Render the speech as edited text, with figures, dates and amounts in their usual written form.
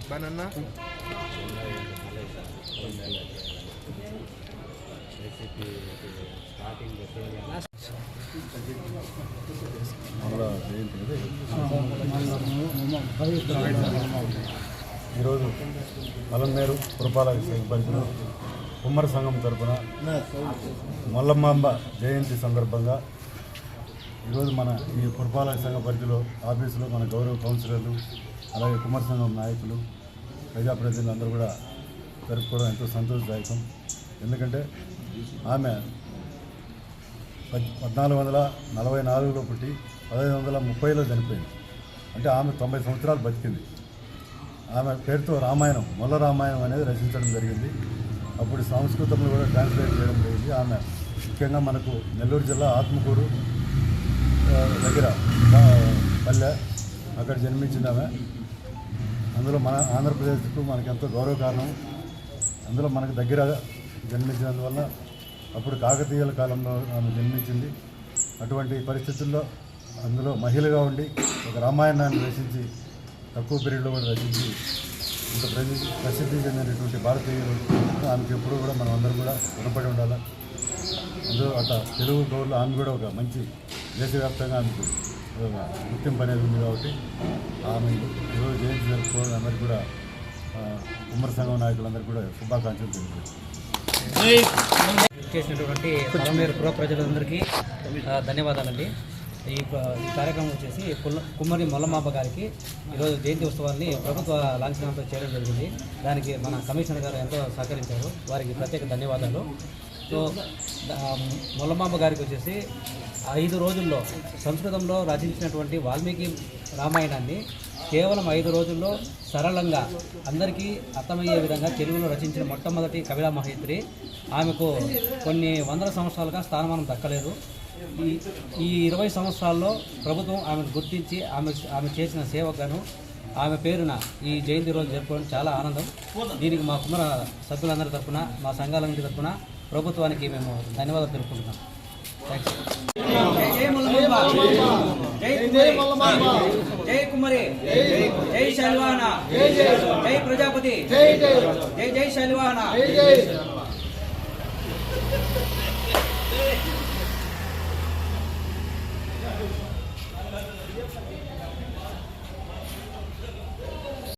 బనన్నా ఈరోజు అలంనేరు పురపాలక పరిధిలో కుమ్మరి సంఘం తరఫున మల్లమాంబ జయంతి సందర్భంగా ఈరోజు మన ఈ పురపాలక సంఘ పరిధిలో ఆఫీసులో మన గౌరవ కౌన్సిలర్లు అలాగే కుమ్మరి సంఘం నాయకులు ప్రజాప్రతినిధులు అందరూ కూడా జరుపుకోవడం ఎంతో సంతోషదాయకం. ఎందుకంటే ఆమె 1444లో పుట్టి 1530లో చనిపోయింది. అంటే ఆమె 90 సంవత్సరాలు బతికింది. ఆమె పేరుతో రామాయణం మొల్ల రామాయణం అనేది రచించడం జరిగింది. అప్పుడు సంస్కృతంలో కూడా ట్రాన్స్లేట్ చేయడం జరిగింది. ఆమె ముఖ్యంగా మనకు నెల్లూరు జిల్లా ఆత్మకూరు దగ్గర పల్లె అక్కడ జన్మించింది ఆమె. అందులో మన ఆంధ్రప్రదేశ్కు మనకెంతో గౌరవ కారణం. అందులో మనకు దగ్గర జన్మించినందువల్ల అప్పుడు కాకతీయుల కాలంలో ఆమె జన్మించింది. అటువంటి పరిస్థితుల్లో అందులో మహిళగా ఉండి ఒక రామాయణాన్ని రచించి తక్కువ పీరియడ్లో కూడా రచించి ఇంత ప్రసిద్ధి చెందినటువంటి భారతీయులు ఆమెకి ఎప్పుడూ కూడా మనం అందరూ కూడా రుణపడి ఉండాలి. అందులో అట్లా తెలుగు కవులు ఆమె కూడా ఒక మంచి దేశవ్యాప్తంగా ఆమెకు గుర్తింపు అనేది ఉంది. కాబట్టి ఆమె ఈరోజు జయంతి జరుపుకోవడం అందరికీ కూడా కుమ్మరి సంఘం నాయకులందరికీ కూడా శుభాకాంక్షలు తెలియజేస్తారు. చేసినటువంటి అలంనేరు పుర ప్రజలందరికీ ధన్యవాదాలండి. ఈ కార్యక్రమం వచ్చేసి కుమ్మరి మల్లమాంబ గారికి ఈరోజు జయంతి ఉత్సవాన్ని ప్రభుత్వ లాంఛనంతో చేయడం జరిగింది. దానికి మన కమిషనర్ గారు ఎంతో సహకరించారు, వారికి ప్రత్యేక ధన్యవాదాలు. సో మల్లమాంబ గారికి వచ్చేసి 5 రోజుల్లో సంస్కృతంలో రచించినటువంటి వాల్మీకి రామాయణాన్ని కేవలం 5 రోజుల్లో సరళంగా అందరికీ అర్థమయ్యే విధంగా తెలుగులో రచించిన మొట్టమొదటి కవితా మహేత్రి. ఆమెకు కొన్ని వందల సంవత్సరాలుగా స్థానమానం దక్కలేదు. ఈ 20 సంవత్సరాల్లో ప్రభుత్వం ఆమెను గుర్తించి ఆమె చేసిన సేవకులను ఆమె పేరున ఈ జయంతి రోజు జరుపుకోవడం చాలా ఆనందం. దీనికి మా కుమ్మర సభ్యులందరి తరఫున, మా సంఘాలన్నింటి తరఫున ప్రభుత్వానికి మేము ధన్యవాదాలు తెలుపుకుంటున్నాం. థ్యాంక్స్. జై కుమ్మరి, జై శైలవాహన, జై ప్రజాపతి, జై శైలవాహన.